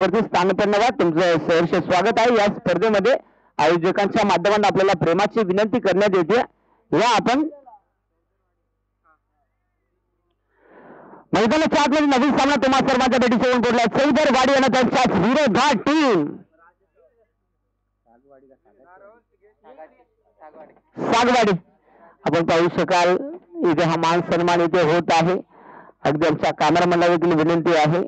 वरती स्थानपन्नवा तुमचं सहर्ष स्वागत आहे. या स्पर्धेमध्ये आयोजकांच्या माध्यमातून आपल्याला प्रेमाची विनंती करण्यात येते. या आपण मैदानाच्या आतमध्ये नवीन सामना तुम्हा सर्वांच्या भेटीस येऊन पडला. सैदरवाडी आणि त्यांच्याच विरोधात टीम सागवाडी. आपण पाहू शकाल इथे हा मान सन्मान इथे होत आहे. अगदी आमच्या कॅमेरामॅनला देखील विनंती आहे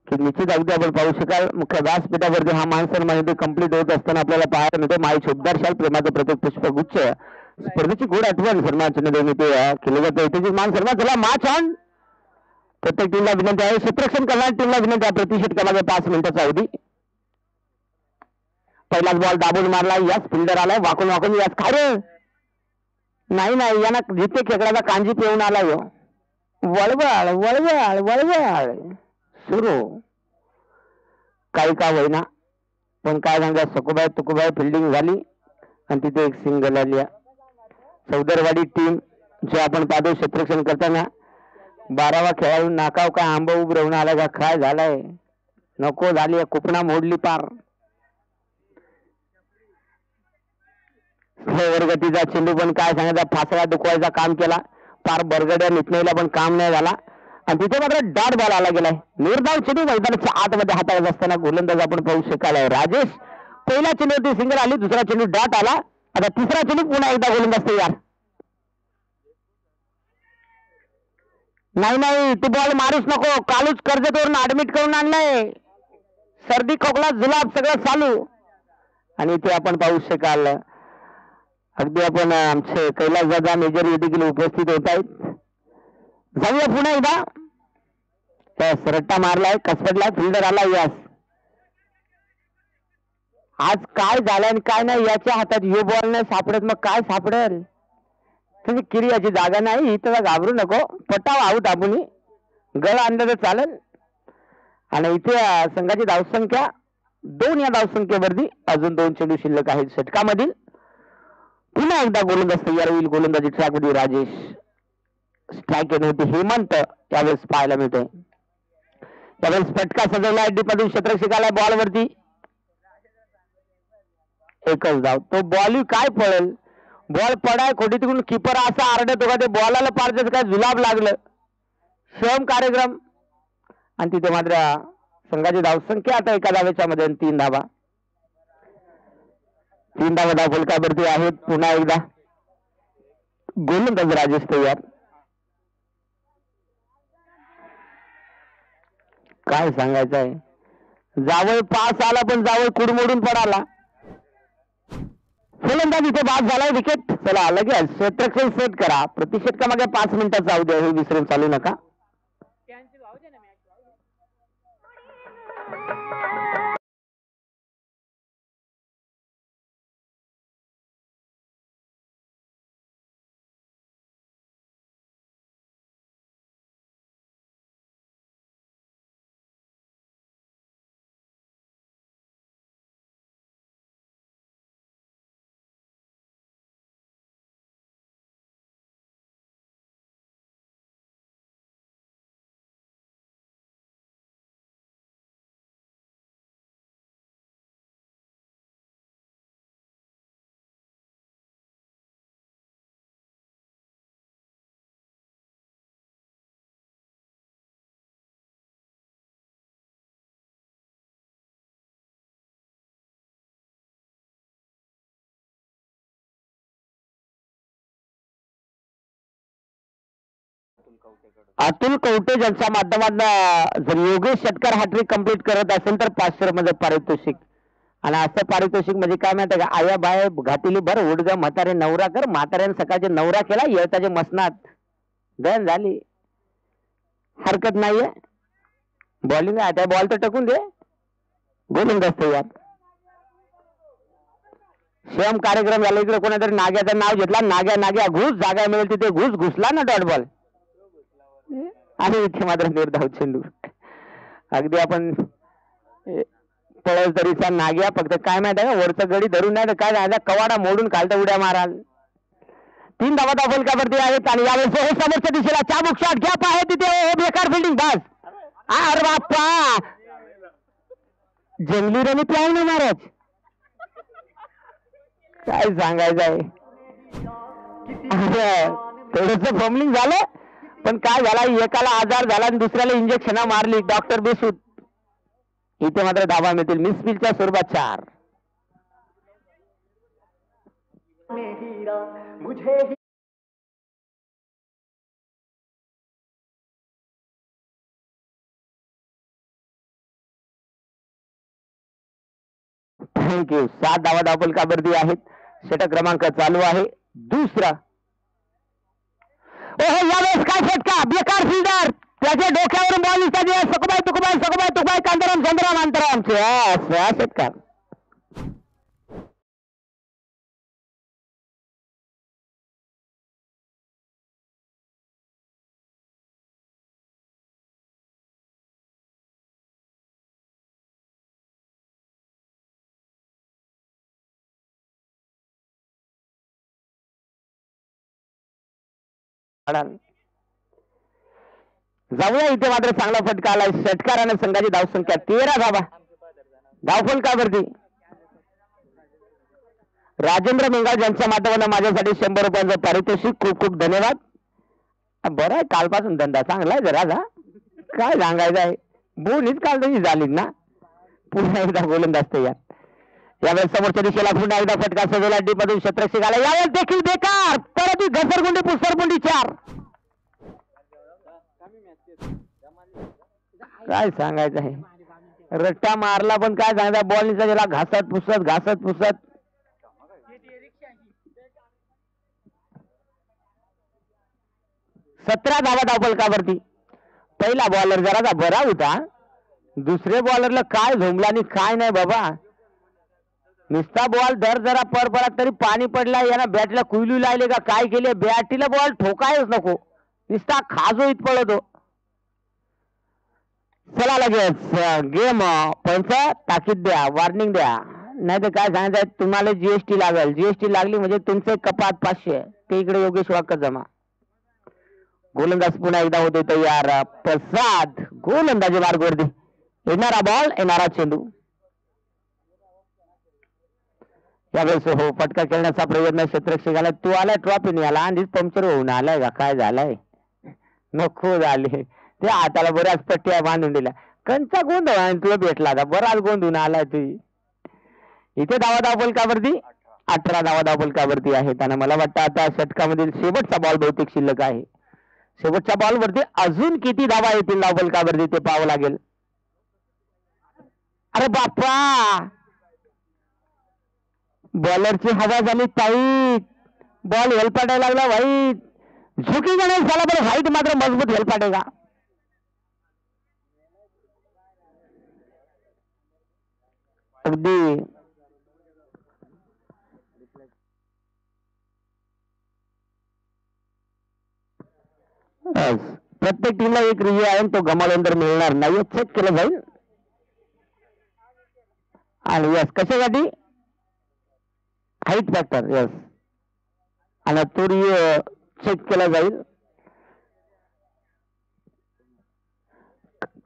की निश्चित अगदी आपण पाहू शकाल मुख्य व्यासपीठावरती हा मान सन्मान इथे कंप्लीट होत असताना आपल्याला पाहायला मिळतो. माई शोभदार प्रेमाचं प्रत्येक पुष्पगुच्छ स्पर्धेची गोड आठवण सन्मान चिन्ह देऊन इथे केलं जातं. इथे मान सन्मान झाला. Match on. प्रत्येक टीमला विनंती आहे, क्षेत्ररक्षण करणाऱ्या टीमला विनंती आहे, प्रति षटकामागे 5 मिनिटाचा अवधी. पहिलाच बॉल दाबून मारला. याच फिल्डर आलाय वाकून वाकून. याच काय रे नाही यांना जिथे खेकड्याचा कांजी पिऊन आला यो. वळवळ वळवळ वळवळ सुरू काही का होईना पण काय सांगा सकुबाई तुकुबाई फिल्डिंग झाली आणि तिथे एक सिंगल आली. सौदरवाडी टीम जे आपण पाहतो क्षेत्ररक्षण करताना 12वा खेळाडू नाकाव काय आंबा उभ राहून आला का काय झालाय नको झाली. कुपणा मोडली पार. वर्गतीचा चेंडू पण काय सांगायचा फासळा दुखवायचा काम केला. पार बरगड्या नितनेला पण काम नाही झाला आणि तिथे मात्र डॉट बॉल आला गेलाय. निर्धाव चेंडू मैदानाच्या आतमध्ये हाताळत असताना गोलंदाज आपण पाहू शकाल राजेश. पहिला चेंडूवरती सिंगल आली, दुसरा चेंडू डॉट आला. आता तिसरा चेंडू पुन्हा एकदा गोलंदाज तयार. नाही तू बॉल मारूच नको. कालूच कर्जतवरून ऍडमिट करून आणलाय. सर्दी खोकला जुलाब सगळं चालू. आणि इथे आपण पाहू शकाल अगदी आपण आमचे कैलास दादा मेजर देखील उपस्थित होत आहेत. जाऊया पुन्हा एकदा. रट्टा मारलाय, कसपटलाय, फिल्डर आला. यास आज काय झालंय आणि काय नाही याच्या हातात यो बॉल नाही सापडत मग काय सापडेल. तुम्ही किरियाची जागा नाही इथं घाबरू नको. पटाव आऊट आपण गळ आणलं तर चालेल. आणि इथे संघाची धावसंख्या 2. या धावसंख्येवरती अजून 2 चेंडू शिल्लक आहेत षटकामधील. पुन्हा एकदा गोलंदाज तयार होईल. गोलंदाजी ट्रॅकमध्ये राजेश. स्ट्राईक होती हेमंत यावेळेस पाहायला मिळते. त्यावेळेस फटका सजवला डीपमधून क्षेत्ररक्षकाला बॉलवरती एकच धाव. तो बॉल काय पळेल. बॉल पडाय खोटी तिकडून किपर असा आरडत होता ते बॉलाला पार काय जुलाब लागलं. श्रम कार्यक्रम आणि तिथे मात्र संघाची धावसंख्या आता एका धावेच्या मध्ये 3 धावा. 3 धावा धावफलकावरती आहेत. पुन्हा एकदा गोलंदाज राजेश तयार. काय सांगायचं आहे. जावळ पास आला पण जावळ कुडमोडून पडाला. फलंदाज इथे बाद झालाय. विकेट. चला लगेच क्षेत्ररक्षण सेट करा. प्रतिषेधकामागे 5 मिनिटाचा अवधी हे विसरून चालू नका. अतुल कवटे ज्यांच्या माध्यमातून जर योगेश षटकार हॅट्रिक कंप्लीट करत असेल तर 500 मध्ये पारितोषिक. आणि असं पारितोषिक म्हणजे काय माहिती का आया बाय घाटीली भर उडगा म्हातारे नवरा कर. म्हाताऱ्याने सकाळचे नवरा केला येताचे मसनात दन झाली. हरकत नाहीये. बॉलिंग आहे त्या बॉल तर टाकून दे. गोलंदाज तयार. श्रम कार्यक्रम झाला. इकडे कोणातरी नाग्याचं नाव घेतला. नाग्या घुस जागा मिळेल तिथे घुसला ना डॉट बॉल. आणि इथे मात्र निर्धाव चेंडू. अगदी आपण पळसदरीचा नाग्या फक्त काय माहित आहे का वरचं गडी धरून नाही तर काय झालं कवाडा मोडून खालता उड्या माराल. 3 धावा धावफलकावरती आहेत. आणि यावेळेस हे समोरच्या दिशेला चाबूक शॉट घ्या आहे तिथे बेकार फिल्डिंग बस. अरे बाप्पा जंगली रणीत आहे ना महाराज. काय सांगायचं आहे. थोडस फॉर्मलिंग झालं पण काय झाला, एकाला आजार झाला आणि दुसऱ्याला इंजेक्शन मारली डॉक्टर बेसूत. इथे मात्र धाबा मिळतील मिसफिलच्या स्वरूपात 4. थँक्यू. 7 धावा धावफलकावरती आहेत. षटक क्रमांक चालू आहे दुसरा. ओहो यावेळेस काय षटका, बेकार फिल्डर त्याच्या डोक्यावरून बॉल दिसतात. सकुबाई तुकुबाई सकुबाई तुकुबाई कांतराम चंद्राम अंतराम षटकार. जाऊया. इथे मात्र चांगला फटका आलाय षटकाराने. संघाची धावसंख्या 13 धावा धावफलकावरती. राजेंद्र मेंगाळ ज्यांच्या माध्यमातून माझ्यासाठी 100 रुपयांचं पारितोषिक. खूप खूप धन्यवाद. बरं आहे कालपासून धंदा चांगला आहे जरा. काय सांगायचं आहे. बोनीच काल तशी झाली ना. पुन्हा एकदा गोलंदाज या. यावेळेस समोरच्या दिशेला पुन्हा एकदा फटका सजवला. डी मधून शतरक्षक आला. यावेळेस देखील बेकार. परत घसरगुंडी पुसरगुंडी 4. काय सांगायचं आहे. रट्टा मारला पण काय सांगायचं. बॉल गेला घासत पुसत घासत पुसत. सतरा धावा धावफलकावरती. पहिला बॉलर जरा बरा होता. दुसरे बॉलरला काय झोंबला आणि काय नाही बाबा. नुसता बॉल धर जरा पडला तरी पाणी पडला. यानं बॅटला कुयलू लागले का काय केले. बॅटीला बॉल ठोकायच नको. नुसता खाजोईत पडतो. चला लगेच गेम पंच ताकीद द्या. वॉर्निंग द्या. नाही तर काय सांगायचं तुम्हाला जीएसटी लागेल. जीएसटी लागली म्हणजे तुमचे कपात 500 ते इकडे योगेश वाक्य जमा. गोलंदाज पुन्हा एकदा होते तयार. प्रसाद गोलंदाजी मार्गवरती. येणारा बॉल येणारा चेंडू. यावेळेस हो फटका खेळण्याचा प्रयत्न क्षेत्ररक्षकाला. तू आलाय ट्रॉफी नाही आला. आधीच पंक्चर होऊन आलाय का काय झालंय. नको झाले ते हाताला बऱ्याच पट्ट्या बांधून दिल्या. कंचा गोंधळ आणि तुला भेटला आता बराच गोंधून आलाय तू. इथे धावा धावफलकावरती 18 धावा धावफलकावरती आहेत. आणि मला वाटतं आता षटकामधील शेवटचा बॉल बहुतेक शिल्लक आहे. शेवटच्या बॉलवरती अजून किती धावा येतील धावफलकावरती ते पाहावं लागेल. अरे बाप्पा बॉलरची हवा झाली टाईट. बॉल हेलपाटायला लागला वाईट. झुकी गणेश झाला बरं. व्हाईट मात्र मजबूत हेलपाटेगा. अगदी प्रत्येक टीमला एक रिव्ह्यू आहे. तो गमावल्यानंतर मिळणार नाही. चेक केलं जाईल. आणि यस कशासाठी हाईट फॅक्टर. यस आणि तो चेक केला जाईल.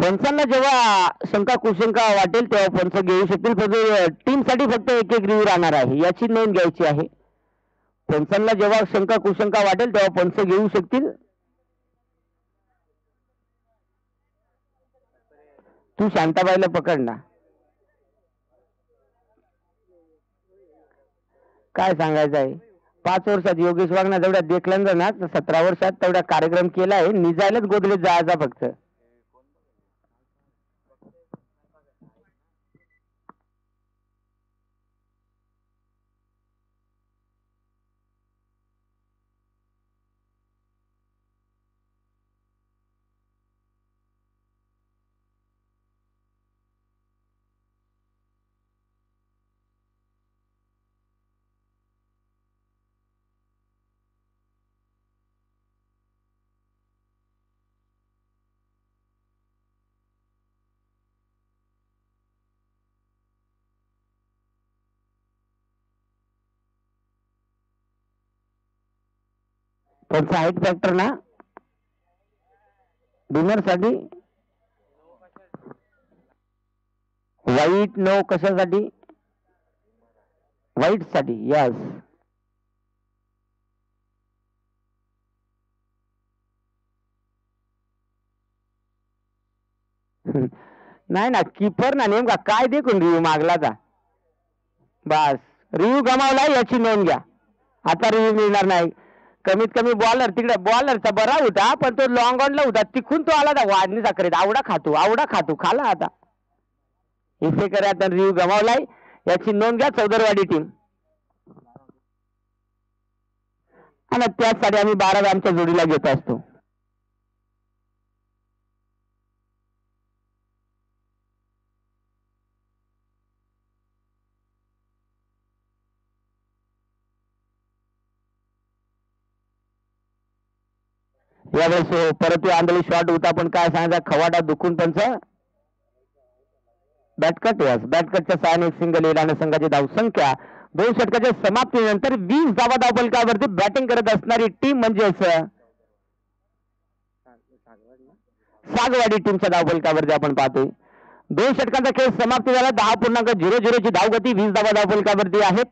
पंचांना जेव्हा शंका कुशंका वाटेल तेव्हा पंच घेऊ शकतील. पण टीम साठी फक्त एक एक रिव्ह्यू राहणार आहे याची नोंद घ्यायची आहे. पंचांना जेव्हा शंका कुशंका वाटेल तेव्हा पंच घेऊ शकतील. तू शांताबाईला पकड ना. काय सांगायचं आहे. 5 वर्षात योगेश वाघना जेवढ्या देखल्यानंतर ना 17 वर्षात तेवढा कार्यक्रम केला आहे. निजायलाच गोदरेज जायचा फक्त. त्यांचा हाईट फॅक्टर ना डिनर साठी वाईट नो कशासाठी? वाईट साठी. यस. नाही ना, कीपर ना नेमका काय देखून रिव्ह्यू मागला का? बस रिव्ह्यू गमावला याची नोंद घ्या. आता रिव्ह्यू मिळणार नाही. कमीत कमी बॉलर तिकडे बॉलरचा बरा होता, पण तो लॉंग ऑनला होता, तिकून तो आला वाढणीचा करीत आवडा खातो खाला. आता इथे करे आता रिव्ह्यू गमावलाय याची नोंद घ्या चौदरवाडी टीम. आणि त्याचसाठी आम्ही 12 आमच्या जोडीला घेत असतो. यावेळेस परत आंधळी शॉट होता, पण काय सांगायचा खवाडा दुखून पंच बॅटकट. यास बॅटकटच्या सहाय्याने सिंगल येईल आणि संघाची धावसंख्या 2 षटकाच्या समाप्तीनंतर 20 धावा धावफलकावरती बॅटिंग करत असणारी टीम म्हणजेच सागवाडी टीमच्या धावफलकावरती आपण पाहतोय. 2 षटकांचा खेळ समाप्ती झाला. 10.00 ची धावगती 20 धावा धावफलकावरती आहेत.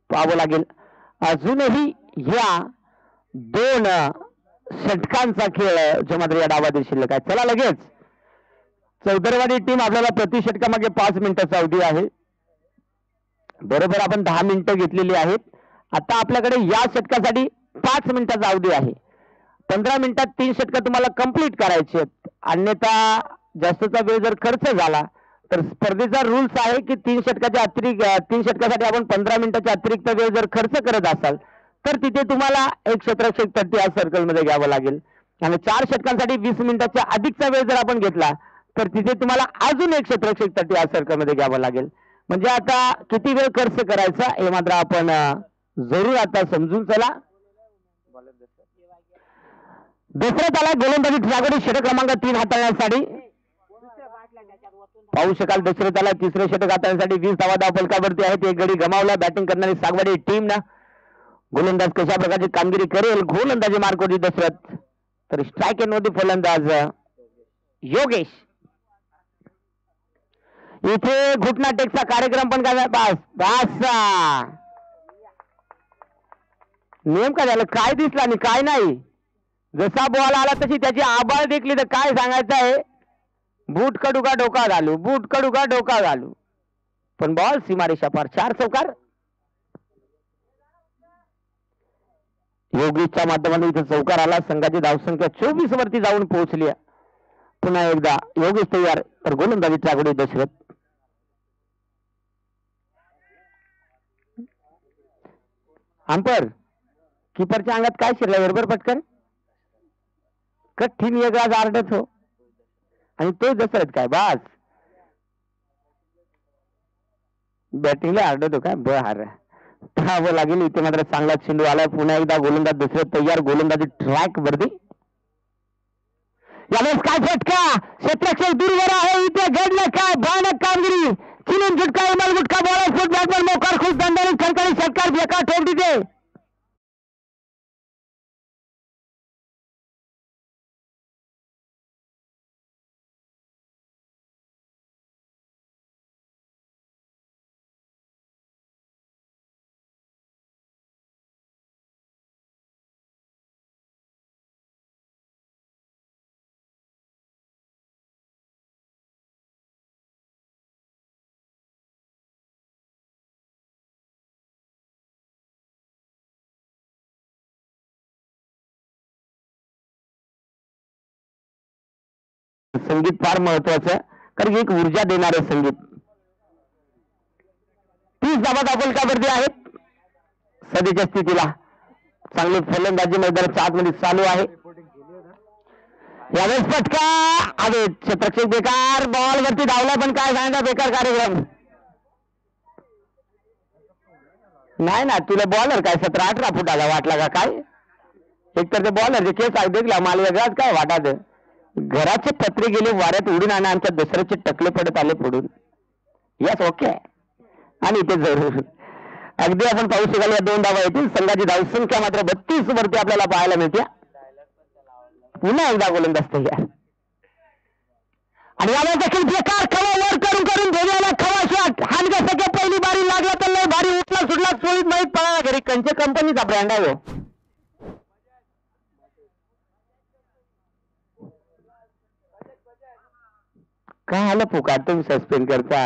पाहावं लागेल अजूनही या 2 षटकांचा खेळ जो मात्र या डावातील शिल्लक आहे. चला लगेच चौदरवाडी टीम आपल्याला प्रति षटकामागे 5 मिनिटाचा अवधी आहे. बरोबर आपण 10 मिनिटं घेतलेली आहेत. आता आपल्याकडे या षटकासाठी 5 मिनिटाचा अवधी आहे. 15 मिनिटात 3 षटकं तुम्हाला कंप्लीट करायची आहेत. अन्यथा जास्तचा वेळ जर खर्च झाला तर स्पर्धेचा रूल्स आहे की 3 षटकासाठी आपण 15 मिनिटाचा अतिरिक्त वेळ जर खर्च करत असाल तर तिथे तुम्हाला एक क्षेत्ररक्षक तट्टी या सर्कलमध्ये घ्यावं लागेल. आणि 4 षटकांसाठी 20 मिनिटाच्या अधिकचा वेळ जर आपण घेतला तर तिथे तुम्हाला अजून एक क्षेत्ररक्षक तट्टी या सर्कलमध्ये घ्यावं लागेल. म्हणजे आता किती वेळ खर्च करायचा हे मात्र आपण जरूर आता समजून चला. दशरथ आला गोलंदाजी जागोरी षटक क्रमांक 3 हाताळण्यासाठी. पाहू शकाल दशरथ आला तिसरे षटक हाताळण्यासाठी 20 धावा धावफलकावरती आहेत. एक गडी गमावला. बॅटिंग करणारी सागवाडी टीम ना गोलंदाज कशा प्रकारची कामगिरी करेल. गोलंदाजी मार्कोटी दशरथ तर स्ट्राईक एंड मध्ये फलंदाज योगेश. इथे घुटना टेकचा कार्यक्रम पण काय नेमका झालं काय दिसला आणि काय नाही. जसा बॉल आला तशी त्याची आबाळ देखली तर काय सांगायचं आहे. बूट कडू का डोका घालू पण बॉल सीमारेषा पार. 4 चौकार योगेशच्या माध्यमातून इथे चौकार आला. संघाची धावसंख्या 24 वरती जाऊन पोहोचली. पुन्हा एकदा योगेश तयार तर गोलंदाजी चागोडी दशरथ. अंपर कीपरच्या अंगात काय शिरला बरोबर पटकन कठीण वेगळाच आरडत हो. आणि तो दशरथ काय बास बॅटिंगला आरडत हो काय बहार धावं लागेल. इथे मात्र चांगला चेंडू आलाय. पुन्हा एकदा गोलंदाज दशरथ तयार. गोलंदाजी ट्रॅक वरती. यावेळेस काय फटका क्षेत्ररक्षक दूरवर आहे. इथे घडलं काय भयानक कामगिरी. चिलून झुटका इमल गुटका बॉलर फुट बॅटमॅन मोकार खुश दंडाने खणखणी षटकार बेकार ठोक दिते. संगीत फार महत्वाचं कारण की एक ऊर्जा देणारे संगीत. 30 धावा धावफलकावरती आहेत. सध्याच्या स्थितीला चांगली फलंदाजी मैदानाच्या आतमध्ये चालू आहे. यावेळेस फटका अरे क्षेत्ररक्षक बेकार बॉल वरती धावला पण काय सांगा बेकार कार्यक्रम. नाही ना तुला बॉलर काय 17-18 फुटाला वाटला का काय. एकतर ते बॉलर केस देखला माल वेगळाच काय वाटात. घराचे पत्रे गेले वाऱ्यात उडून आणि आमच्या दसऱ्याचे टकले पडत आले पडून. Yes okay. आणि ते जरूर अगदी आपण पाहू शकाल या 2 धावा येतील. संघाची धावसंख्या मात्र 32 वरती आपल्याला पाहायला मिळते. पुन्हा एकदा गोलंदाज तयार. आणि याला देखील बेकार खवा वर करून करून धोनीला खवा शॉट हानगा सगळ्या पहिली बारी लागला तर लय भारी उठला सुटला चोळीत माहीत पळाला घरी कंचे कंपनीचा ब्रँड आहे हो. काय आलं फुकाट तुम्ही सस्पेंड करता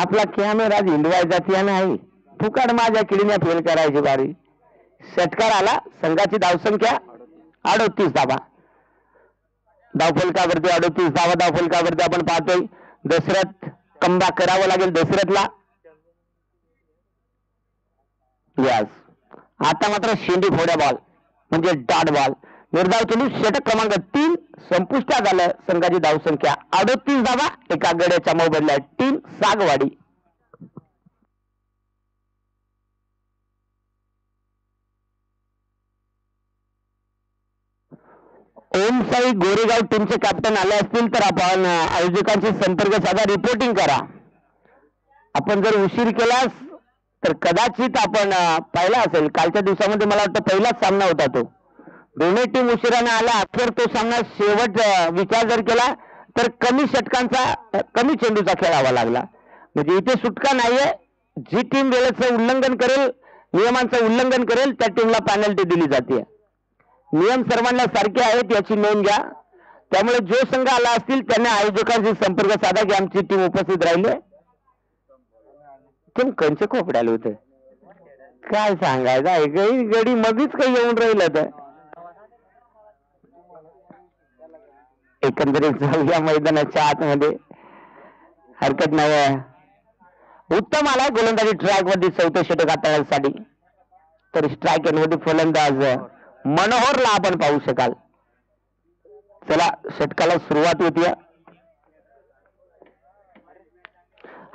आपला कॅमेरा हिंदवायचा त्या नाही फुकाट माझ्या किडीने फेल करायची बारी. षटकार आला संघाची धावसंख्या 38 धावा. धावफलकावरती 38 धावा धावफलकावरती आपण पाहतोय दशरथ कमबॅक करावं लागेल दशरथला. यस आता मात्र शेंडी फोड्या बॉल म्हणजे डॉट बॉल निर्धाव चेंडू षटक क्रमांक 3 संपुष्टात आलं. संघाची धावसंख्या 38 धावा एका गड्याच्या मोबदल्यात टीम सागवाडी. ओम साई गोरेगाव टीमचे कॅप्टन आले असतील तर आपण आयोजकांशी संपर्क साधा रिपोर्टिंग करा. आपण जर उशीर केलास तर कदाचित आपण पाहिला असेल कालच्या दिवसामध्ये मला वाटतं पहिलाच सामना होता तो दोन्ही टीम उशिराने आला अखेर तो सामना शेवट विचार जर केला तर कमी षटकांचा कमी चेंडूचा खेळावा लागला. म्हणजे इथे सुटका नाहीये. जी टीम वेळेचं उल्लंघन करेल नियमांचं उल्लंघन करेल त्या टीमला पॅनल्टी दिली जाते. नियम सर्वांना सारखे आहेत याची नोंद घ्या. त्यामुळे जो संघ आला असतील त्यांनी आयोजकांशी संपर्क साधा की आमची टीम उपस्थित राहिली. तुम्ही कंचे खोपड्याला होते काय सांगायचं गडी मधीच काही येऊन राहिलं तर एकंदरीत या मैदानाच्या आतमध्ये हरकत नाही. उत्तम आला गोलंदाजी ट्रॅक वरती चौथं षटक हाताळण्यासाठी. तर स्ट्रायक मध्ये फलंदाज मनोहरला आपण पाहू शकाल. चला षटकाला सुरुवात होती.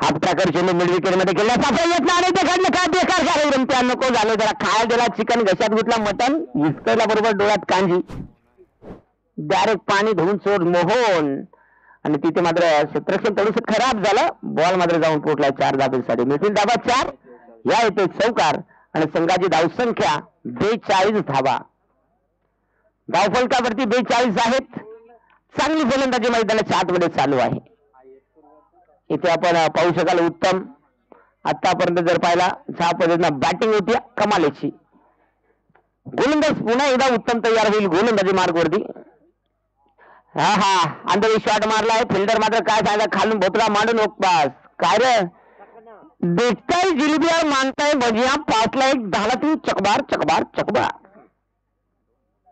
हात प्रकार चेंडू मिड विकेट मध्ये खेळला सापडत नाही ते घडलं काय बेकार झालं त्या नको झालं जरा खायला दिला चिकन घशात घेतला मटन हिसकायला बरोबर डोळ्यात कांजी डायरेक्ट पाणी धुवून सोड मोहन आणि तिथे मात्र क्षेत्रक्षण थोडस खराब झालं. बॉल मात्र जाऊन पोहोचला 4 धाब्यांसाठी मिळतील धाबा 4. या येते चौकार आणि संघाची धावसंख्या 42 धावा. धावफलकावरती 42 आहेत. चांगली फलंदाजी मैदानाच्या आतमध्ये चालू आहे. इथे आपण पाहू शकाल उत्तम आतापर्यंत जर पाहिला ज्या पद्धतीनं बॅटिंग होती कमालीची. गोलंदाज पुन्हा एकदा उत्तम तयार होईल गोलंदाजी मार्ग वरती. हा अंधवी शॉट मारलाय फिल्डर मात्र काय सांगा खालून भोतरा मांडून पास काय रे देखताय जिलेबियावर मानताय भजिया 5ला 1 झाला ती चकबार चकबार चकबार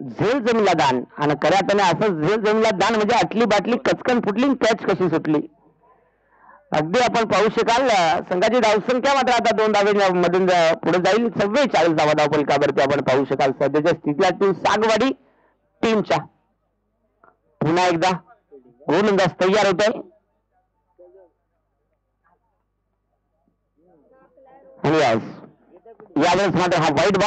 झेल जमीला दान आणि खऱ्यापणे असं झेल जमीला दान म्हणजे आटली बाटली कचकन फुटली कॅच कशी सुटली. अगदी आपण पाहू शकाल संघाची धावसंख्या मात्र आता 2 धावेमधून पुढे जाईल. 44 धावा धावफलकावरती आपण पाहू शकाल सध्याच्या स्थितीला टीम सागवाडी टीमच्या. पुन्हा एकदा गोलंदाज तयार होत आहे आणि यावेळेस मात्र हा व्हाईट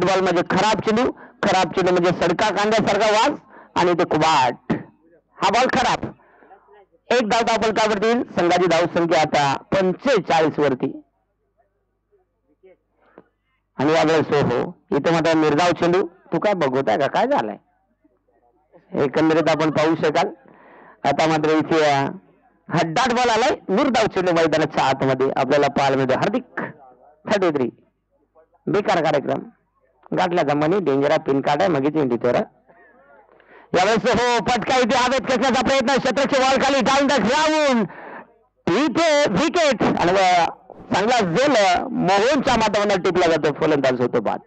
बॉल म्हणजे खराब चेंडू म्हणजे सडका कांद्यासारखा वास आणि ते कुबाट हा बॉल खराब. 1 धाव धावफलकावरती संघाची धावसंख्या आता 45 वरती. आणि यावेळेस हो इथे मात्र निर्धाव चेंडू तू काय बघवताय का काय झालंय एकंदरीत आपण पाहू शकाल. आता मात्र इथे हड्डाट बॉल आलाय निर्धाव चेंडू मैदानाच्या आतमध्ये आपल्याला पाहायला मिळते. हार्दिक 33 बेकार कार्यक्रम गाठला जमानी डेंजरा पिन कार्ड आहे मगीच इंडी तोरा. यावेळेस हो पटका इथे हवेत खेचण्याचा प्रयत्न शतकचे बॉल खाली डाऊन द ग्राउंड इथे विकेट आणि चांगला झेल मोहनच्या माध्यमाने टिपला जातो फलंदाज होतो बाद.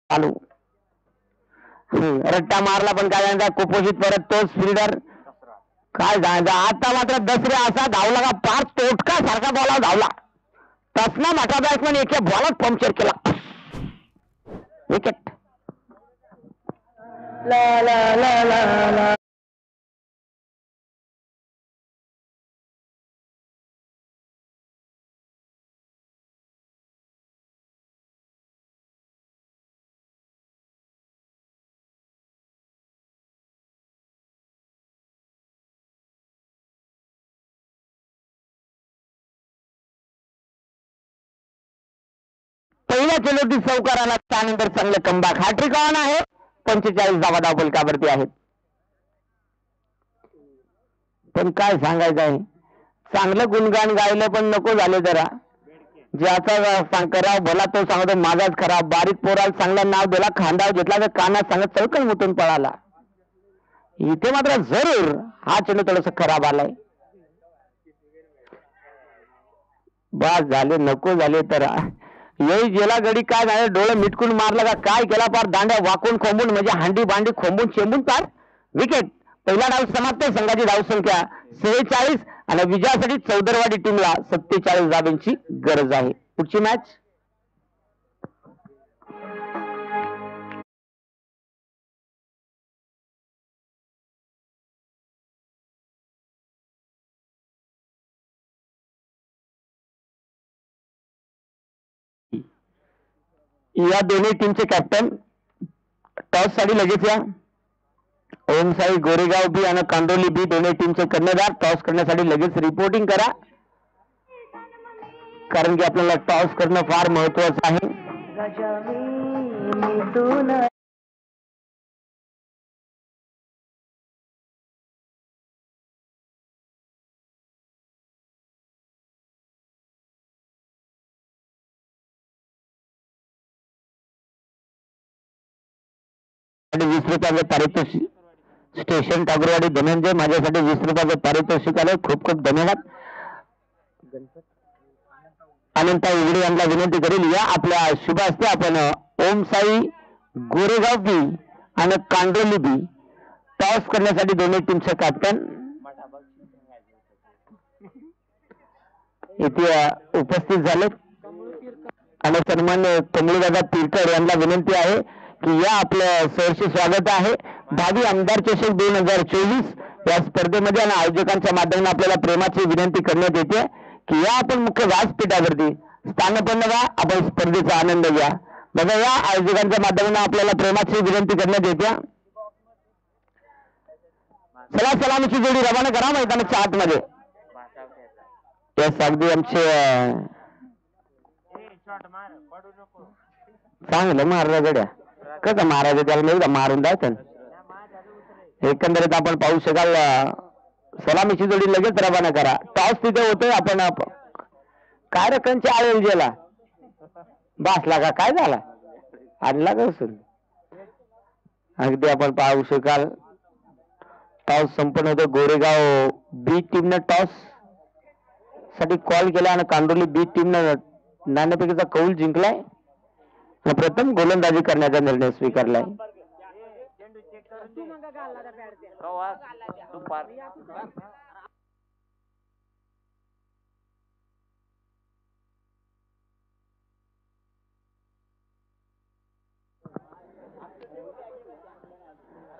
चालू रट्टा मारला पण काय जायचा कुपोषित परत तोच फिल्डर काय जायचा. आता मात्र दसरे असा धावला का पार तोटका सारखा बॉलावर धावला. तसना मोठा बॅट्समन एका बॉलात पंक्चर केला. विकेट. ला ला ला ला ला. पहिल्या चेंडूवरती चौकाराला त्यानंतर चांगलं कमबॅक. हॅट्रिक ऑन आहे. 45 धावा धावफलकावरती आहेत. पण काय सांगायचं आहे, चांगलं गुणगान गायलं पण नको झाले जरा. ज्याचा कराव भला तो सांगतो माझाच खराब. बारीक पोराला चांगलं नाव दिला, खांदावर घेतला तर कानात सांगत चौकन मुतून पळाला. इथे मात्र जरूर हा चेंडू थोडस खराब आलाय. बस झाले नको झाले तर येई गेला गडी काय झाले. डोळे मिटकून मारला का काय केला पार दांड्या वाकून खोंबून म्हणजे हांडी बांडी खोंबून चेंबून पार विकेट. पहिला डाव समाप्त. संघाची धावसंख्या 46 आणि विजयासाठी चौदरवाडी टीमला 47 धावांची गरज आहे. पुढची मॅच या दोन्ही टीमचे कॅप्टन टॉस साठी लगेच या. ओमसाई गोरेगाव बी आणि कांडोली बी दोन्ही टीमचे कर्णधार टॉस करण्यासाठी लगेच रिपोर्टिंग करा, कारण की आपल्याला टॉस करणं फार महत्वाचं आहे. ₹20 पारितोषिक. स्टेशन टागरवाडी धनंजय माझ्यासाठी ₹20 पारितोषिक आले. खूप खूप धन्यवाद. अनंता उघडे यांना विनंती करेल या आपल्या शुभ हस्ते आपण ओमसाई गोरेगाव बी आणि कांडोली बी टॉस करण्यासाठी दोन्ही टीमचे कॅप्टन इथे उपस्थित झाले. आणि सन्मान्य कमळीदादा तीरकर यांना विनंती आहे की या आपलं सहर्ष स्वागत आहे. भावी आमदार चषक 2024 या स्पर्धेमध्ये आणि आयोजकांच्या माध्यमातून आपल्याला प्रेमाची विनंती करण्यात येते की या आपण मुख्य व्यासपीठावरती स्थानपन्न व्हा, आपण स्पर्धेचा आनंद घ्या. बघा या आयोजकांच्या माध्यमातून आपल्याला प्रेमाची विनंती करण्यात येते. चला सलामीची जोडी रवाना करा मैदानाच्या आतमध्ये. अगदी आमचे चांगलं मारलं गड्या. कसं मारायचं त्याला नाही का मारून द्यायचं. एकंदरीत आपण पाहू शकाल सलामीची जोडी लगेच रवाना करा. टॉस तिथे होतोय. आपण काय रकमच्या आळेल गेला बसला का काय झाला आणला कसून. अगदी आपण पाहू शकाल टॉस संपन्न होतो. गोरेगाव बी टीमनं टॉस साठी कॉल केला आणि कांडोली बी टीमनं नाणेफेकीचा कौल जिंकलाय. प्रथम गोलंदाजी करण्याचा निर्णय स्वीकारलाय.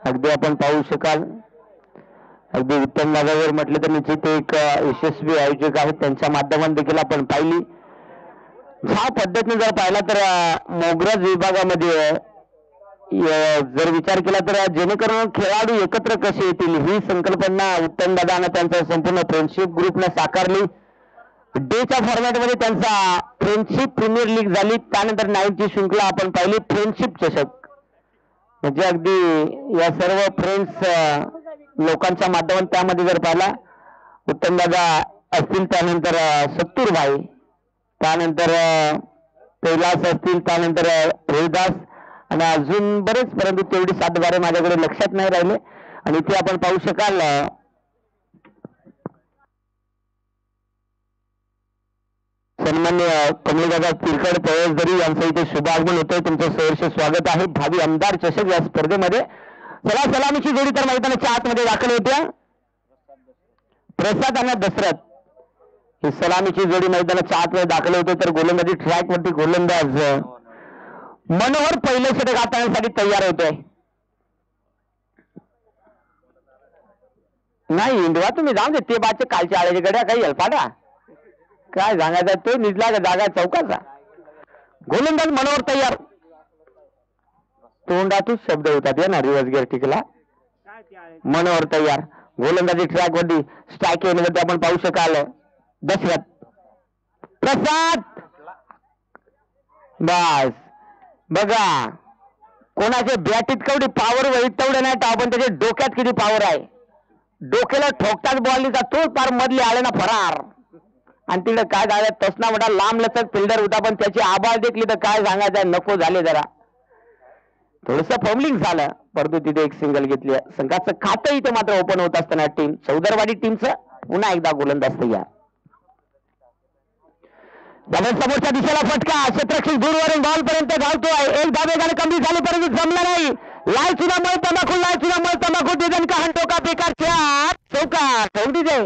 अगदी आपण पाहू शकाल अगदी उत्तम जागेवर म्हटलं तर निश्चित एक यशस्वी आयोजक आहेत. त्यांच्या माध्यमातून देखील आपण पाहिली. ह्या पद्धतीने जर पाहिला तर मोगराज विभागामध्ये जर विचार केला तर जेणेकरून खेळाडू एकत्र कसे येतील ही संकल्पना उत्तम दादा आणि त्यांचा संपूर्ण फ्रेंडशिप ग्रुपने साकारली. डेच्या फॉर्मॅटमध्ये त्यांचा फ्रेंडशिप प्रीमियर लीग झाली. त्यानंतर 9ची शृंखला आपण पाहिली फ्रेंडशिप चषक. म्हणजे अगदी या सर्व फ्रेंड्स लोकांच्या माध्यमातून त्यामध्ये जर पाहिला उत्तम दादा असतील, त्यानंतर सत्तूर भाई, त्यानंतर कैलास असतील, त्यानंतर रोहिदास आणि अजून बरेच, परंतु तेवढी 7-12 माझ्याकडे लक्षात नाही राहिले. आणि इथे आपण पाहू शकाल सन्मान सन्मान्य कमलेदादा तिरकड पळसदरी यांचं इथे शुभागमन होतंय. तुमचं सहर्ष स्वागत आहे. भावी आमदार चषक या स्पर्धेमध्ये. चला सलामीची जोडी तर मैदानाच्या आतमध्ये दाखल होत्या. प्रसाद आणि दशरथ ही सलामीची जोडी मैदानाच्या आतमध्ये दाखल होते. तर गोलंदाजी ट्रॅक वरती गोलंदाज मनोहर पहिले षटक हाताळण्यासाठी तयार होतोय. नाही इंदवा तुम्ही जाऊ दे ते बाचे कालच्या आळ्याच्या गड्या काही हेलपाटा काय सांगायचं. तो निजला जागा चौकाचा. गोलंदाज मनोहर तयार. तोंडातूच शब्द होतात ना रिवर्स गिअर टिकला. मनोहर तयार. गोलंदाजी ट्रॅक वरती स्ट्राईक येण्यावरती आपण पाहू शकाल. दशरथ प्रसाद बस बघा कोणाचे बॅटीत केवढी पॉवर वहीत तेवढे नाही पण त्याच्या डोक्यात किती पॉवर आहे. डोक्याला ठोकताच बॉल तो पार मधली आले ना फरार. आणि तिकडे काय झालं तसना मोठा लांब लचक फिल्डर होता पण त्याची आबाळ देखली तर काय सांगायचं नको झाले. जरा थोडस फॉर्मलिंग झालं परंतु तिथे एक सिंगल घेतली. संघाचं खातं इथे मात्र ओपन होत असताना टीम चौदरवाडी टीमचं पुन्हा एकदा गोलंदाज तयार. समोरच्या दिशेला फटका. क्षेत्रक्षक दूरवरून बॉल पर्यंत धावतोय. एक धावेगाने कमी झाली परंतु जमलं नाही. लाल सुद्धा मळ तंबाखू डिझाईन का टोका बेकार चौका ठेवून दे.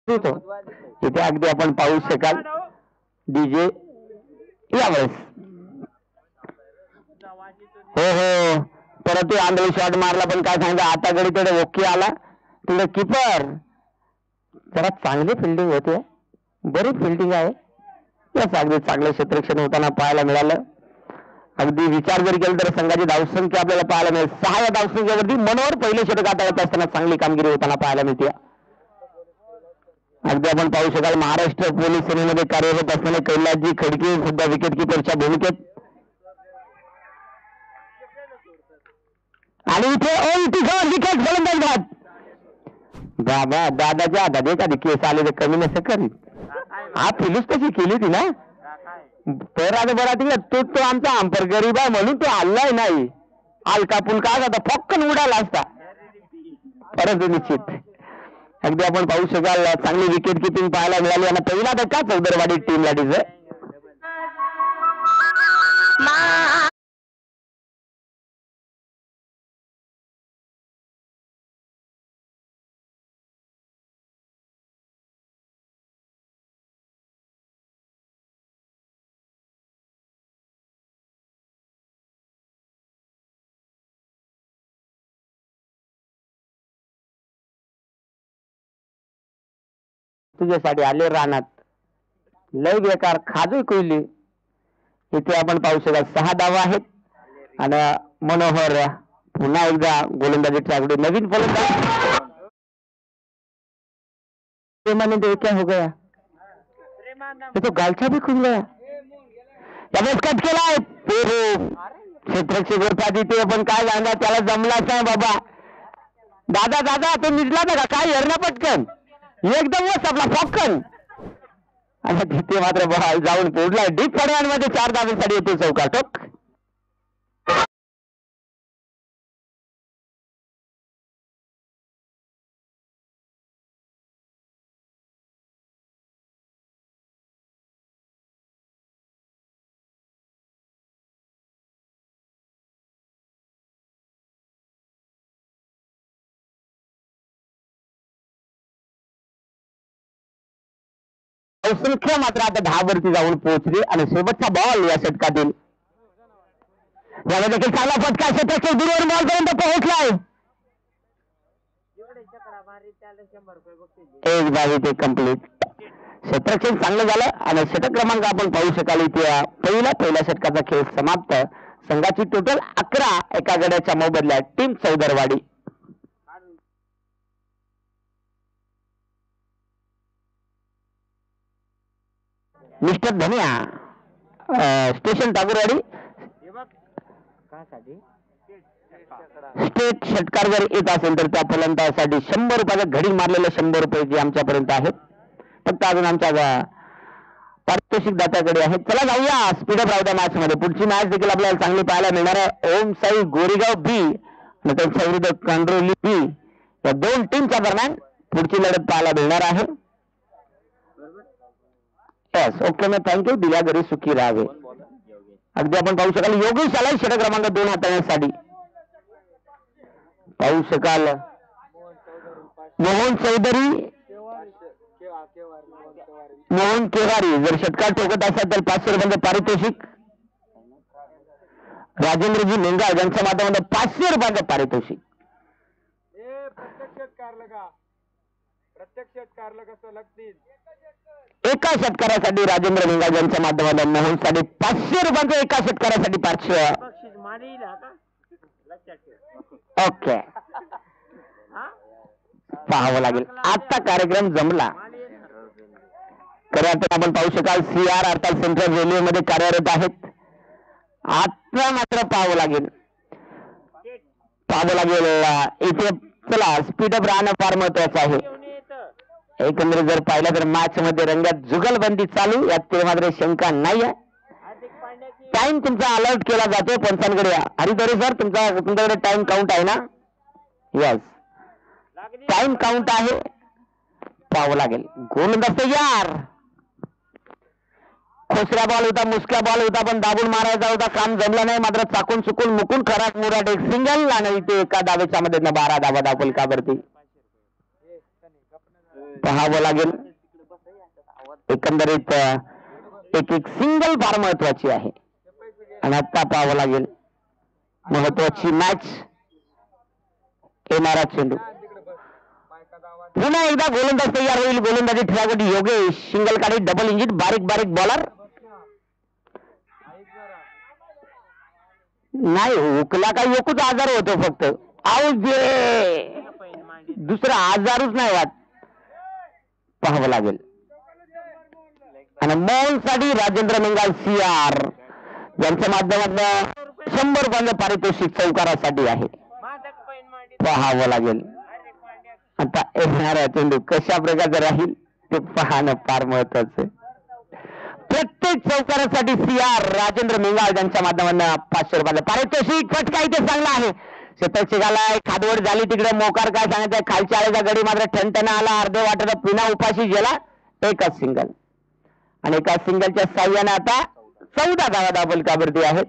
तिथे अगदी आपण पाहू शकाल डीजे यावेळेस. हो हो परत आंधळी शॉट मारला पण काय सांगितलं आता गडी तिकडे ओके आला. तिकडे किपर जरा चांगली फिल्डिंग होते. बरी फिल्डिंग आहे. याच अगदी चांगलं क्षेत्ररक्षण होताना पाहायला मिळालं. अगदी विचार जर केला तर संघाची धावसंख्या आपल्याला पाहायला मिळेल. 6 धावसंख्येवरती मनोहर पहिले षटक हाताळत असताना चांगली कामगिरी होताना पाहायला मिळते. अगदी आपण पाहू शकाल महाराष्ट्र पोलीस सेनेमध्ये कार्यरत असलेले कैलासजी खडके सुद्धा विकेट किपरच्या भूमिकेत. आणि इथे विकेट गोलंदाज घात. बाबा दादाच्या हातात एखादी केस आले तर कमी नसं करीत. हा फिलूस तशी केली ती ना बरा तो आमचा अंपर गरीब आहे म्हणून तो हल्लाय नाही. हलका पुलका आता फक्कन उडाला असता परंतु निश्चित अगदी आपण पाहू शकाल चांगली विकेट किपिंग पाहायला मिळाली. आणि पहिला धक्का चौदरवाडी टीम लाडीच. तुझ्यासाठी आले रानात लय बेकार खाजू कोयली. इथे आपण पाहू शकाल 6 धावा आहेत. आणि मनोहर पुन्हा एकदा गोलंदाजी ट्रॅक नवीन फलंदाज क्या हो गया तो गालछा भी खुल गया. यावेळेस कट केलाय क्षेत्ररक्षक होता तिथे आपण काय सांगा त्याला जमलाच नाही बाबा. दादा तो निजला ना का काय हरणा पटकन एकदम वस आपला फॉक्कन. आणि तिथे मात्र बॉल जाऊन पोडलाय डीप फड्यांमध्ये 4 धावांसाठी येतो चौकाटोक. संख्या मात्र आता 10 वरती जाऊन पोहोचली. आणि शेवटचा बॉल या षटकातील याला देखील चांगला फटका. क्षेत्ररक्षक दूरवरून बॉल पर्यंत पोहोचलाय. एक बाजू ते कम्प्लीट. क्षेत्ररक्षण चांगलं झालं आणि षटक क्रमांक आपण पाहू शकाल इथे पहिल्या षटकाचा खेळ समाप्त. संघाची टोटल 11 एका गड्याच्या मोबदल्यात टीम चौदरवाडी. मिस्टर धनिया स्टेशन टागोरवाडी स्टेट षटकार जर येत असेल तर त्या फलंदाजासाठी 100 रुपयाचा घडी मारलेले 100 रुपये जे आमच्यापर्यंत आहेत. फक्त अजून आमच्या पारितोषिक दात्याकडे आहेत. चला जाऊया स्पीडअप राहू द्या मॅच मध्ये. पुढची मॅच देखील आपल्याला चांगली पाहायला मिळणार आहे. ओम साई गोरेगाव बी आणि त्यांच्या विरुद्ध कांड्रोली बी या दोन टीमच्या दरम्यान पुढची लढत पाहायला मिळणार आहे. येस ओके मी थँक्यू. दिल्या घरी सुखी राहावे. अगदी आपण पाहू शकाल योगेश आलाय षटक क्रमांक 2 हाताळण्यासाठी. पाहू शकाल मोहन चौधरी मोहन केवारी जर षटकार ठोकत असाल तर 500 रुपयांचे पारितोषिक. राजेंद्रजी मेंगाळ यांच्या माध्यमातून 500 रुपयांचं पारितोषिक. एका षटकारासाठी राजेंद्र मेंगाळ यांच्या माध्यमातून मोहन साठी 500 रुपयांचं एका षटकारासाठी 500. ओके पाहावं लागेल. आता कार्यक्रम जमला. खरं आता आपण पाहू शकाल CR अर्थात सेंट्रल रेल्वे मध्ये कार्यरत आहेत. आता मात्र पाहावं लागेल इथे. चला स्पीडअप राहणं फार महत्वाचं आहे. एकंदरीत जर पाहिलं तर मॅच मध्ये रंगात जुगलबंदी चालू यात ते मात्र शंका नाही आहे. टाइम तुमचा अलर्ट केला जातो पंचांकडे. हरिधरे सर तुमच्याकडे टाइम काउंट आहे ना? यस टाइम काउंट आहे. पाहावं लागेल. गोलंदाज तयार. खोसऱ्या बॉल होता मुसक्या बॉल होता पण दाबून मारायचा होता. काम जमलं नाही मात्र चाकून चुकून मुकून खराब मुराट एक सिंगल आणि इथे एका धावेच्या मध्ये 12 धावा दाखल का वरती. पाहावं लागेल. एकंदरीत एक सिंगल फार महत्वाची आहे आणि आता पाहावं लागेल महत्वाची मॅच. येणारा चेंडू पुन्हा एकदा गोलंदाज तयार होईल. गोलंदाजी ठिकाणी योगेश सिंगल काढी डबल इंजिन बारीक बारीक बॉलर नाही. हुकला काही एकूच आजार होतो फक्त आऊट दे. दुसरा आजारच नाही वाट. पाहावं लागेल. आणि मोहन साठी राजेंद्र मेंगाल CR यांच्या माध्यमातून 100 रुपयांचं पारितोषिक चौकारासाठी आहे. पाहावं लागेल आता येणारा चेंडू कशा प्रकारचा राहील ते पाहणं फार महत्वाचं. प्रत्येक चौकारासाठी CR राजेंद्र मेंगाळ यांच्या माध्यमातून 500 रुपयाचं पारितोषिक. फटका इथे चांगला आहे. शतक शिकालाय खादवड झाली तिकडे मोकार काय सांगायचंय. खालच्या आळेचा गडी मात्र ठणठणा आला. अर्धे वाटेला पुन्हा उपाशी गेला. एकच सिंगल आणि एका सिंगलच्या साह्याने आता 14 धावा दाबल काबरती आहेत.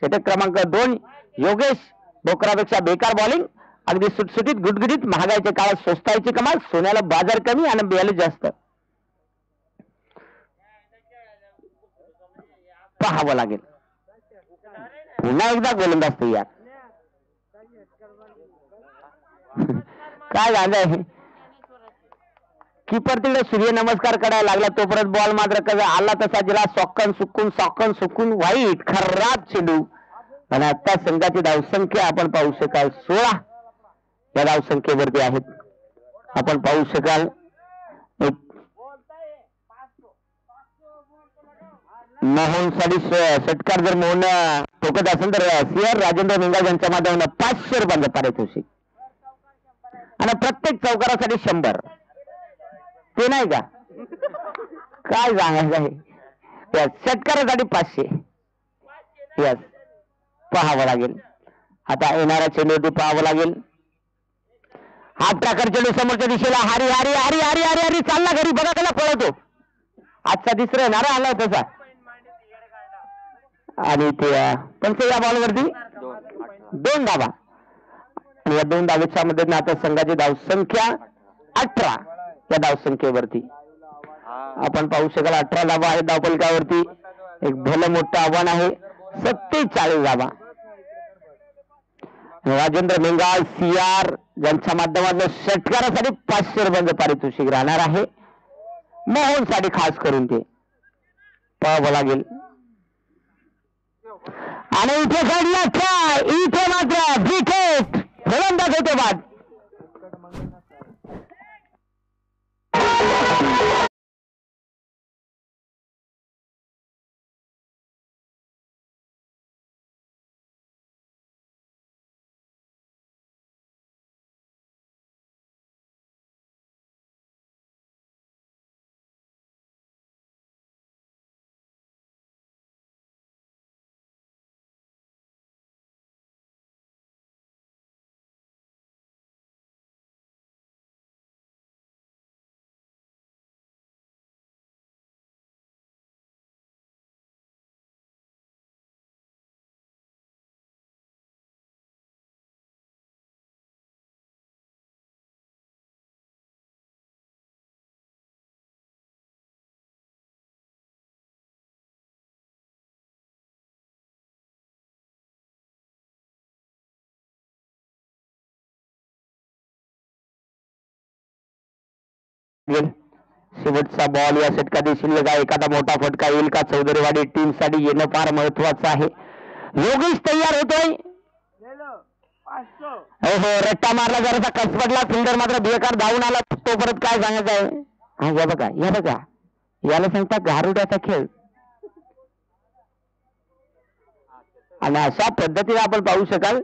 षटक क्रमांक 2 योगेश बोकरापेक्षा बेकार बॉलिंग. अगदी सुटसुटीत गुटगुटीत. महागाईच्या काळात स्वस्तायची कमाल. सोन्याला बाजार कमी आणि बियाले जास्त. पाहावं लागेल. पुन्हा एकदा गोलंदाज तयार. काय झालंय कीपर तिकडे सूर्यनमस्कार करायला लागला तोपर्यंत बॉल मात्र कसा आला तसा जिला सॉकन सुकून वाईट खराब चेंडू. आणि आता संघाची धावसंख्या आपण पाहू शकाल 16 या धावसंख्येवरती आहेत. आपण पाहू शकाल मोहन साठी षटकार जर मोहन ठोकत असेल तर CR राजेंद्र मेंगाळ यांच्या माध्यमातून 500 रुपयांचं पारितोषिक आणि प्रत्येक चौकारासाठी 100. ते नाही का काय सांगायचं आहे. षटकारासाठी 500. यस पाहावं लागेल. आता येणारा चेंडू पाहावं लागेल. हाफ ट्रॅकर चेंडू समोरच्या दिशेला. हारी हारी हारी हारी हारी हारी चालला घरी. बघा त्याला पळतो. आजचा तिसरा येणारा आला तसा आणि ते पण या बॉलवरती 2 धावा आणि या 2 धावेच्या मदतीने आता संघाची धावसंख्या 18 या धावसंख्येवरती आपण पाहू शकाल. 18 धावा आहेत धावफलकावरती. एक भलं मोठं आव्हान आहे. 47 धावा. राजेंद्र मेंगाळ CR यांच्या माध्यमातून षटकारासाठी 500 रुपयांचं पारितोषिक राहणार आहे. मोहन साठी खास करून ते पाहावं लागेल. आणि इथे काढला काय इथे मात्र विकेट फलंदाज होते बाद. गेल. शेवटचा बॉल या षटकातील शिल्लक आहे. एखादा मोठा फटका येईल का चौधरीवाडी टीम साठी येणं फार महत्वाचं आहे. योगेश तयार होतोय. हो हो, रट्टा मारला जरासा कसपटला, फिल्डर मात्र बेकार धावून आला. तो परत काय सांगत आहे. हा या बघा, या बघा, याला सांगता गारुड्याचा खेळ. आणि अशा पद्धतीने आपण पाहू शकाल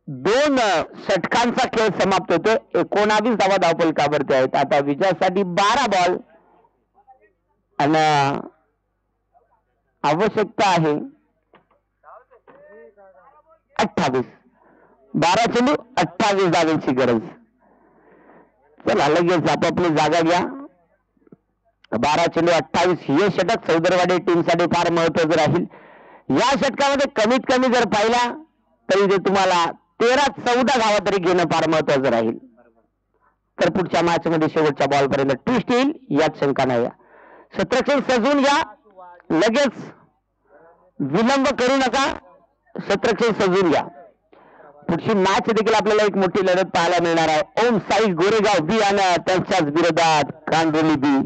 2 षटकांचा खेळ समाप्त होतो. 19 धावा धावफलकावरती आहेत. आता विजयासाठी 12 बॉल आणि आवश्यकता आहे 28. 12 चेंडू 28 धावांची गरज. चला लगेच आपापली जागा घ्या. 12 चेंडू 28 हे षटक चौधरवाडी टीमसाठी फार महत्वाचं राहील. या षटकामध्ये कमीत कमी जर पाहिला तरी ते तुम्हाला 13-14 धावा तरी घेणं फार महत्वाचं राहील. तर पुढच्या मॅच मध्ये शेवटच्या बॉल पर्यंत ट्विस्ट येईल यात शंका नाही. क्षेत्रक्षण सजवून घ्या, लगेच विलंब करू नका. क्षेत्रक्षण सजवून घ्या. पुढची मॅच देखील आपल्याला एक मोठी लढत पाहायला मिळणार आहे. ओम साई गोरेगाव बी आणि त्यांच्याच विरोधात कांडोली बी.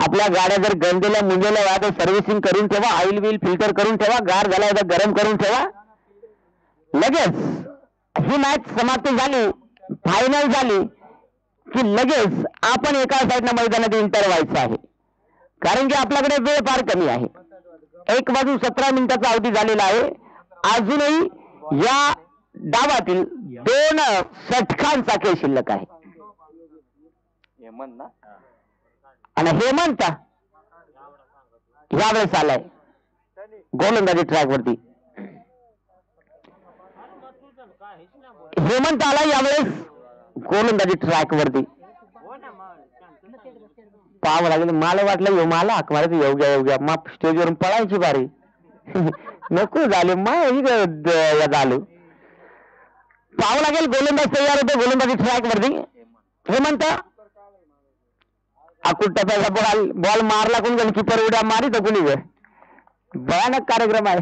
आपल्या गाड्या जर गंदेल्या मुंजेल्या व्हा तर सर्व्हिसिंग करून ठेवा. ऑइल व्हील फिल्टर करून ठेवा. गार झाला तर गरम करून ठेवा. लगेच ही मॅच समाप्त झाली, फायनल झाली की लगेच आपण एका साईडनं मैदानात इंटर व्हायचं आहे. कारण की आपल्याकडे वेळ फार कमी आहे. 1:17 मिनिटाचा अवधी झालेला आहे. अजूनही या डावातील 2 षटकांचा खेळ शिल्लक आहे. आणि हेमंत यावेळेस आलाय गोलंदाजी ट्रॅक वरती. हेमंत आला यावेळेस गोलंदाजी ट्रॅक वरती. पाहावं लागेल. मला वाटलं यो मला हाक मारायचं योग्या मग स्टेजवरून पळायची बारी. नको झाले मग झालो. पाहावं लागेल. गोलंदाज तयार होतो गोलंदाजी ट्रॅक वरती. हेमंत अकुट टप्प्याचा बॉल मारला कोण गोलकीपर उड्या मारी तर कुणी भयानक कार्यक्रम आहे.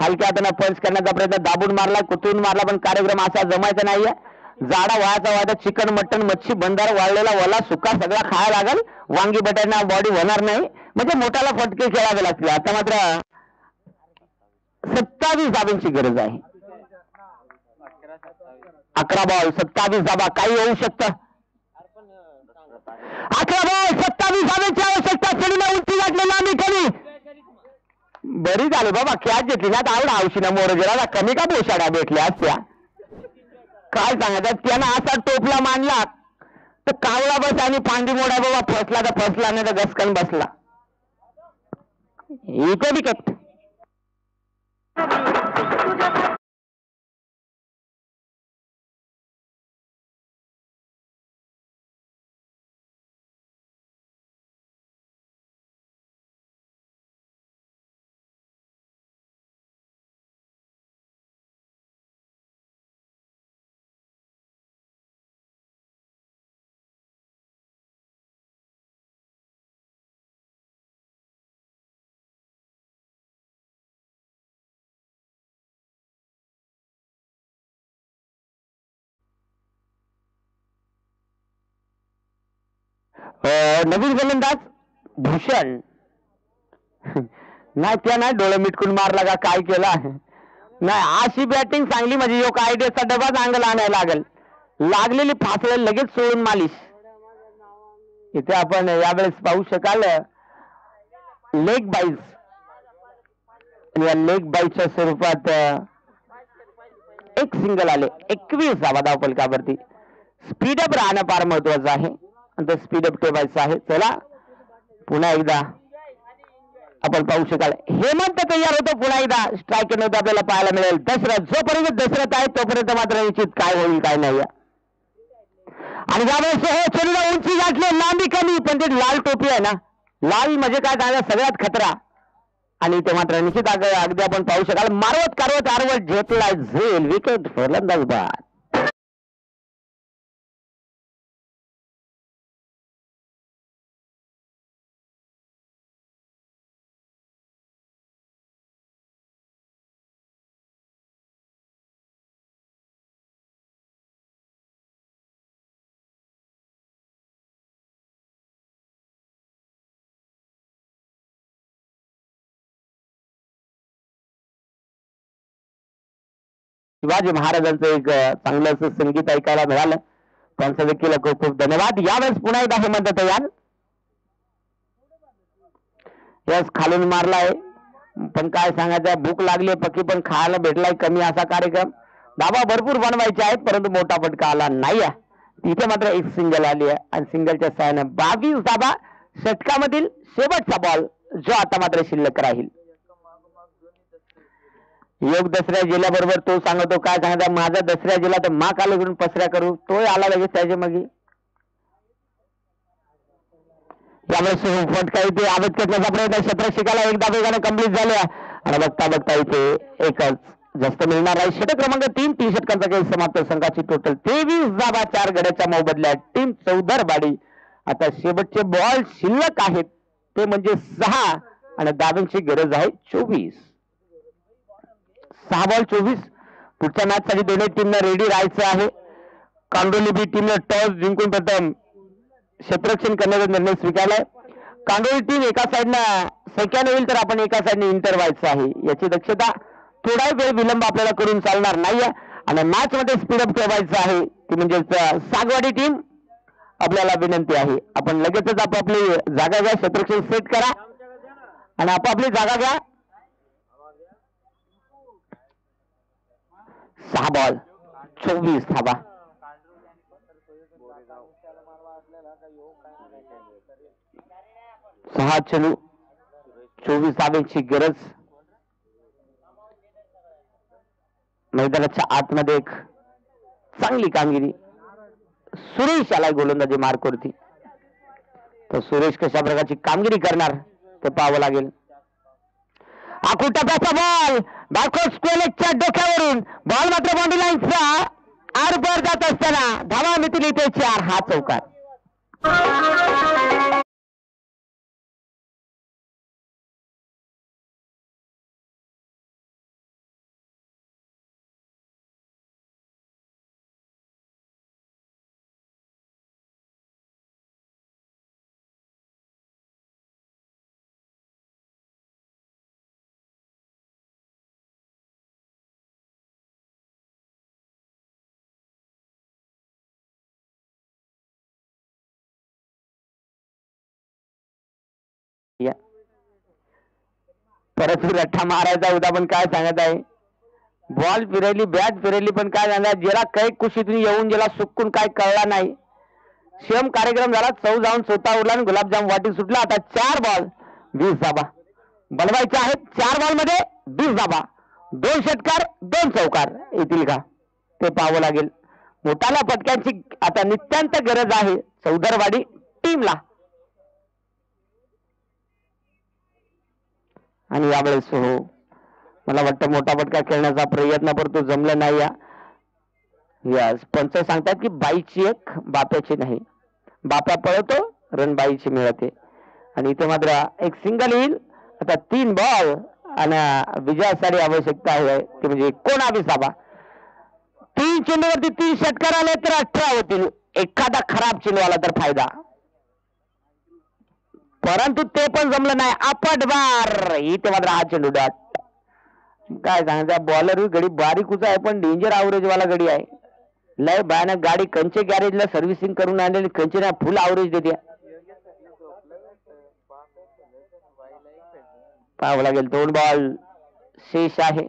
हलक्या हाताने पंच करण्याचा प्रयत्न, दाबून मारला, कुतून मारला, पण कार्यक्रम असा जमायचा नाहीये. जाडा व्हायचा चिकन मटन मच्छी बंदार वाळलेला वला सुका सगळा खायला लागल. वांगी बटाट्याना बॉडी होणार नाही. म्हणजे मोठ्याला फटके खेळावे लागतील. आता मात्र 27 धाबांची गरज आहे. 11 बॉल 27 धाबा. काही होऊ शकतं. 11 बॉल 27 धाब्याची आवश्यकता. चढीला उंची गाठलेला आम्ही कमी बरी झाली बाबा. कॅच घेतली ना आवड हौशीना मोरजेला कमी का पोशाड्या भेटल्या असत्या. काय सांगायचं त्यानं असा टोपला मांडला तर कावळा बस आणि पांडी मोडा बाबा. फसला तर फसला नाही तर गसकन बसला. Eco wicket. नवीन गोलंदाज भूषण नाही त्या नाही डोळे मिटकून मारला का काय केला नाही. अशी बॅटिंग चांगली म्हणजे योग आयडियाचा डबा चांगला आणायला लागेल. लागलेली फासळे लगेच सोडून मालिश. इथे आपण यावेळेस पाहू शकाल लेग बाईज. या लेग बाईच्या स्वरूपात एक सिंगल आले. 21 धावा धावफलकावरती. स्पीडअप राहणं फार महत्वाचं आहे आणि ते स्पीडअप ठेवायचं आहे. चला पुन्हा एकदा आपण पाहू शकाल हेमंत तयार होतो. पुन्हा एकदा स्ट्रायकर नव्हतं आपल्याला पाहायला मिळेल. दशरथ जोपर्यंत दशरथ आहे तोपर्यंत मात्र निश्चित काय होईल काय नाही. आणि यावेळेस हो चेंडूला उंची गाठली, लांबी कमी, पण ते लाल टोपी आहे ना. लाल म्हणजे काय झालं सगळ्यात खतरा. आणि ते मात्र निश्चित अगदी आपण पाहू शकाल मारवत कारवत आरवत झेपला झेल विकेट फलंदाज बाद. शिवाजी महाराजांचं एक चांगलं असं संगीत ऐकायला मिळालं. त्यांचं देखील खूप खूप धन्यवाद. यावेळेस पुन्हा एकदा हेमंत तयार. यस खालून मारलाय, पण काय सांगायचं, भूक लागली पक्की, पण खायला भेटलाय कमी असा कार्यक्रम. धाबा भरपूर बनवायचे आहेत परंतु मोठा फटका आला नाही. तिथे मात्र एक सिंगल आली आहे आणि सिंगलच्या सहाय्याने 22 धाबा. षटकामधील शेवटचा बॉल जो आता मात्र शिल्लक राहील. योग दसऱ्या जिल्ह्याबरोबर तो सांगतो, काय सांगता, माझा दसऱ्या जिल्हा तर मा कालकडून पसऱ्या करू, तोही आला लगेच त्याच्या मागे. यामुळे फटका इथे आवेद करण्याचा प्रयत्न क्षेत्रशिकाला एकदा वेगाने कंप्लीट झाल्या आणि बघता बघता इथे एकच जास्त मिळणार आहे. षटक क्रमांक 3. 3 षटकांचा काही समाप्त. संघाची टोटल 23 धाबा. 4 गड्याच्या मोबदल्यात टीम चौधरवाडी. आता शेवटचे बॉल शिल्लक आहेत ते म्हणजे 6 आणि धाब्यांची गरज आहे 24. 6 बॉल 24. पुढच्या मॅच साठी दोन्ही टीमला रेडी राहायचं आहे. कांडोली बी टीमने टॉस जिंकून प्रथम क्षेत्ररक्षण करण्याचा निर्णय स्वीकारलाय. कांडोली टीम एका साईडनं सेकंड होईल तर आपण एका साईडने इंटर व्हायचं आहे, याची दक्षता. थोडा वेळ विलंब आपल्याला करून चालणार नाहीये आणि मॅच मध्ये स्पीडअप ठेवायचं आहे. ती म्हणजे सागवाडी टीम, आपल्याला विनंती आहे आपण लगेचच आपापली जागा घ्या, क्षेत्ररक्षण सेट करा आणि आपापली जागा घ्या. 6 बॉल 24 धाबा. 6 चेंडू 24 धाब्यांची गरज. मैदानाच्या आतमध्ये एक चांगली कामगिरी. सुरेश आलाय गोलंदाजी मार्कवरती, तर सुरेश कशा प्रकारची कामगिरी करणार ते पाहावं लागेल. आखूड टप्प्याचा बॉल बॅकवर्ड स्क्वेअरच्या डोक्यावरून बॉल मात्र बाउंड्री लाईनचा आरपार जात असताना धावा मिळतील इथे 4. हा चौकार. परत रठ्ठा मारायचा होता, पण काय सांगत आहे, बॉल फिरवली, बॅट फिरवली, पण काय सांगत, ज्याला काही कुशीतून येऊन ज्याला सुकून काय कळला नाही. सेम कार्यक्रम झाला. चव जाऊन स्वतः उरला आणि गुलाबजाम वाटी सुटला. आता 4 बॉल 20 धाबा बनवायचे आहेत. 4 बॉल मध्ये 20 धाबा. 2 षटकार 2 चौकार येतील का ते पाहावं लागेल. मोठाल्या पटक्यांची आता नित्यांत गरज आहे चौधरवाडी टीमला. आणि यावेळेस हो, मला वाटतं मोठा फटका खेळण्याचा प्रयत्न परंतु जमलं नाही. यस, पंच सांगतात की बाईची एक बाप्याची नाही. बाप्या पळतो, रन बाईची मिळते. आणि इथे मात्र एक सिंगल येईल. आता 3 बॉल आणि विजयासाठी आवश्यकता आहे ते म्हणजे 19 धाबा. 3 चेंडूवरती 3 षटकार आले तर 18 होतील. एखादा खराब चेंडू आला तर फायदा, परंतु ते पण जमलं नाही. आपट बार इथे मात्र हा चेंडू डॉट. काय सांगायचं, बॉलर गडी बारीकच आहे पण डेंजर अवरेज वाला गडी आहे. लय भयानक गाडी. कंचे गॅरेजला सर्व्हिसिंग करून आणलेली कंचेना फुल अवरेज देते. पाहावं लागेल. 2 बॉल शेष आहे.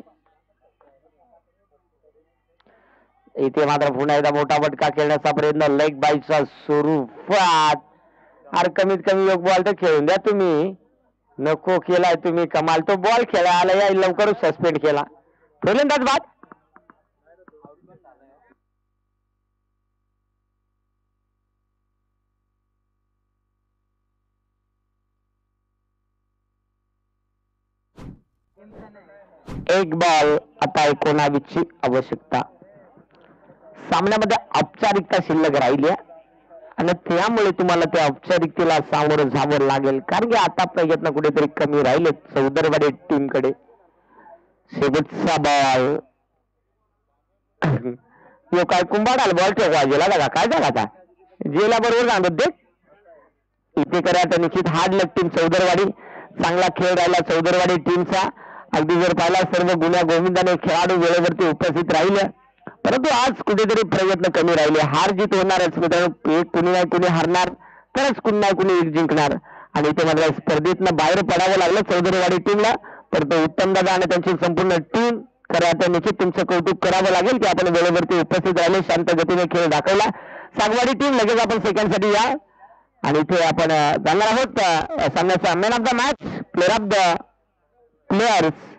इथे मात्र पुन्हा एकदा मोठा फटका खेळण्याचा प्रयत्न लेग बाईचा स्वरूपात. अरे कमीत कमी एक बॉल तर खेळून द्या तुम्ही. नको केलाय तुम्ही कमाल. तो बॉल खेळायला या लवकरच सस्पेंड केला. फलंदाज बाद. एक बॉल आता 19 ची आवश्यकता. सामन्यामध्ये औपचारिकता शिल्लक राहिली आणि त्यामुळे तुम्हाला त्या औपचारिकतेला सामोरं जावं लागेल, कारण की आता प्रयत्न कुठेतरी कमी राहिले चौधरवाडी टीम कडे. शेवटचा बॉल यो काय कुंभाडाल बॉल ठेवा जेला लागा काय झाला आता जेला बरोबर सांगत ते इथे करा. तर निश्चित हार्ड लक टीम चौधरवाडी. चांगला खेळ राहिला चौधरवाडी टीमचा अगदी जर पाहिला सर्व गुण्या गोविंदाने खेळाडू वेळेवरती उपस्थित राहिले, परंतु आज कुठेतरी प्रयत्न कमी राहिले. हार जीत होणारच मित्रांनो, एक कुणी नाही कुणी हारणार तरच कुणी नाही कुणी एक जिंकणार. आणि इथे मात्र स्पर्धेतनं बाहेर पडावं लागलं चौधरीवाडी टीमला. परंतु उत्तम दादा आणि त्यांची संपूर्ण टीम खरं आता निश्चित तुमचं कौतुक करावं लागेल की आपण वेळेवरती उपस्थित राहिले, शांत गतीने खेळ दाखवला. सागवाडी टीम लगेच आपण सेकंडसाठी या. आणि इथे आपण जाणार आहोत सामन्याचा man of the match, player of the players